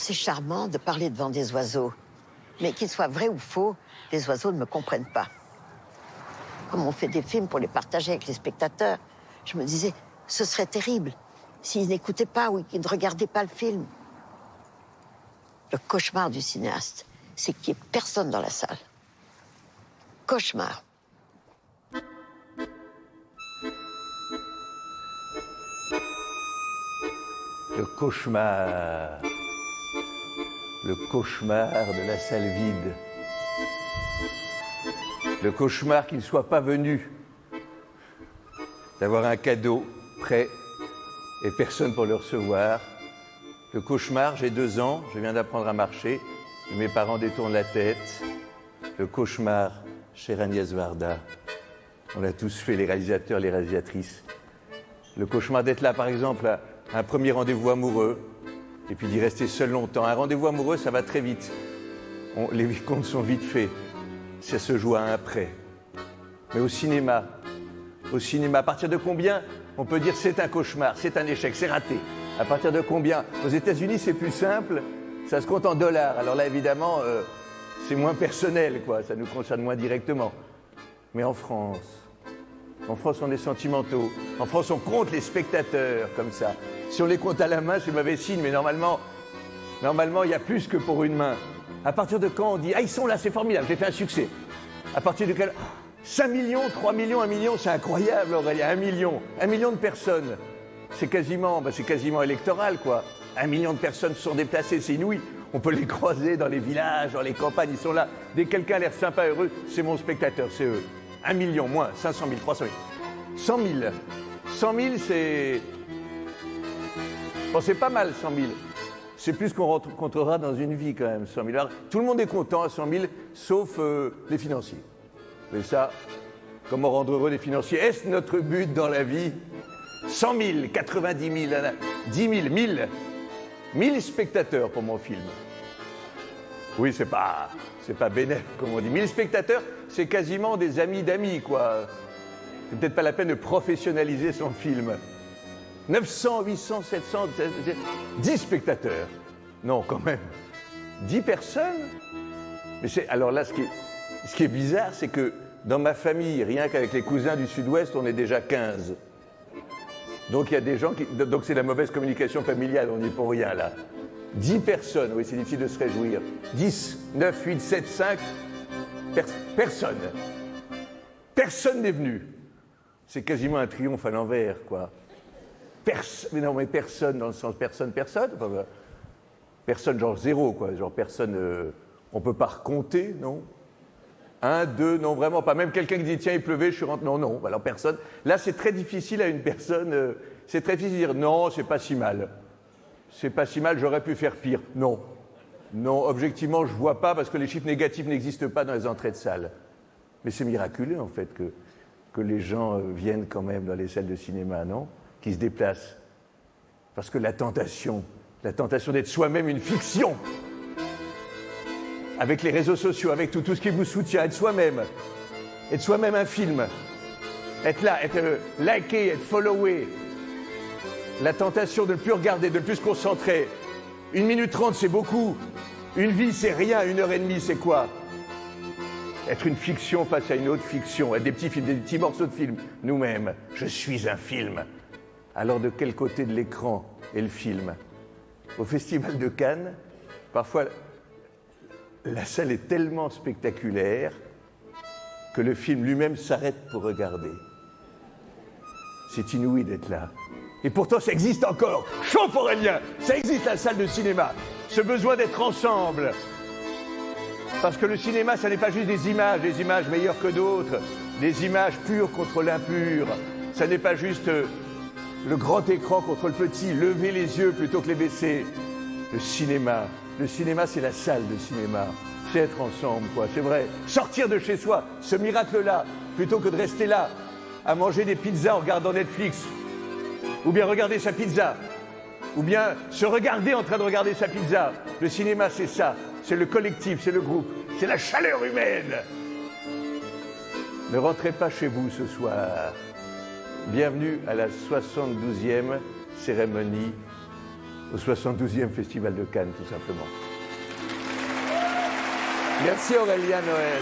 C'est charmant de parler devant des oiseaux. Mais qu'ils soient vrais ou faux, les oiseaux ne me comprennent pas. Comme on fait des films pour les partager avec les spectateurs, je me disais, ce serait terrible s'ils n'écoutaient pas ou qu'ils ne regardaient pas le film. Le cauchemar du cinéaste, c'est qu'il n'y ait personne dans la salle. Cauchemar. Le cauchemar. Le cauchemar de la salle vide. Le cauchemar qu'il ne soit pas venu. D'avoir un cadeau prêt et personne pour le recevoir. Le cauchemar, j'ai 2 ans, je viens d'apprendre à marcher, et mes parents détournent la tête. Le cauchemar, chère Agnès Varda. On l'a tous fait, les réalisateurs, les réalisatrices. Le cauchemar d'être là, par exemple, à un premier rendez-vous amoureux, et puis d'y rester seul longtemps. Un rendez-vous amoureux, ça va très vite. Les comptes sont vite faits. Ça se joue à un près. Mais au cinéma, à partir de combien on peut dire c'est un cauchemar, c'est un échec, c'est raté? À partir de combien? Aux États-Unis, c'est plus simple, ça se compte en dollars. Alors là, évidemment, c'est moins personnel, quoi. Ça nous concerne moins directement. Mais en France, on est sentimentaux. En France, on compte les spectateurs comme ça. Si on les compte à la main, c'est mauvais signe, mais normalement, il y a plus que pour une main. À partir de quand on dit « Ah, ils sont là, c'est formidable, j'ai fait un succès ». À partir de quel... 5 millions, 3 millions, 1 million, c'est incroyable, Aurélien, 1 million. 1 million de personnes. C'est quasiment électoral, quoi. 1 million de personnes se sont déplacées, c'est inouï. On peut les croiser dans les villages, dans les campagnes, ils sont là. Dès que quelqu'un a l'air sympa, heureux, c'est mon spectateur, c'est eux. 1 million, moins, 500 000, 300 000. 100 000. 100 000, c'est... Bon, c'est pas mal, 100 000. C'est plus qu'on rencontrera dans une vie, quand même, 100 000. Alors, tout le monde est content à 100 000, sauf les financiers. Mais ça, comment rendre heureux les financiers? Est-ce notre but dans la vie? 100 000, 90 000, 10 000, 1000. 1000 spectateurs pour mon film. Oui, c'est pas bénéf, comme on dit. 1000 spectateurs, c'est quasiment des amis d'amis, quoi. C'est peut-être pas la peine de professionnaliser son film. 900, 800, 700, 10 spectateurs. Non, quand même. 10 personnes? Mais alors là, ce qui est bizarre, c'est que dans ma famille, rien qu'avec les cousins du Sud-Ouest, on est déjà 15. Donc il y a des gens qui... Donc c'est la mauvaise communication familiale, on n'y est pour rien là. 10 personnes, oui, c'est difficile de se réjouir. 10, 9, 8, 7, 5, personne. Personne n'est venu. C'est quasiment un triomphe à l'envers, quoi. Mais non, mais personne, dans le sens personne. Enfin, personne, genre 0, quoi. Genre personne, on peut pas recompter, non? 1, 2, non, vraiment pas. Même quelqu'un qui dit, tiens, il pleuvait, je suis rentré. Non, alors personne. Là, c'est très difficile à une personne, c'est très difficile de dire, non, c'est pas si mal. C'est pas si mal, j'aurais pu faire pire. Non, objectivement, je vois pas, parce que les chiffres négatifs n'existent pas dans les entrées de salle. Mais c'est miraculeux, en fait, que les gens viennent quand même dans les salles de cinéma, non? Qui se déplacent. Parce que la tentation d'être soi-même une fiction, avec les réseaux sociaux, avec tout ce qui vous soutient, être soi-même un film, être là, être liké, être followé, la tentation de ne plus regarder, de ne plus se concentrer. 1 minute 30, c'est beaucoup. Une vie, c'est rien. 1h30, c'est quoi? Être une fiction face à une autre fiction, être des petits films, des petits morceaux de film. Nous-mêmes, je suis un film. Alors de quel côté de l'écran est le film? Au Festival de Cannes, parfois, la salle est tellement spectaculaire que le film lui-même s'arrête pour regarder. C'est inouï d'être là. Et pourtant, ça existe encore. Chauffe, Aurélien! Ça existe, la salle de cinéma. Ce besoin d'être ensemble. Parce que le cinéma, ça n'est pas juste des images meilleures que d'autres, des images pures contre l'impur. Ça n'est pas juste le grand écran contre le petit, lever les yeux plutôt que les baisser. Le cinéma, c'est la salle de cinéma. C'est être ensemble, quoi, c'est vrai. Sortir de chez soi, ce miracle-là, plutôt que de rester là, à manger des pizzas en regardant Netflix. Ou bien regarder sa pizza. Ou bien se regarder en train de regarder sa pizza. Le cinéma, c'est ça. C'est le collectif, c'est le groupe. C'est la chaleur humaine. Ne rentrez pas chez vous ce soir. Bienvenue à la 72e cérémonie au 72e Festival de Cannes, tout simplement. Merci Aurélien Noël.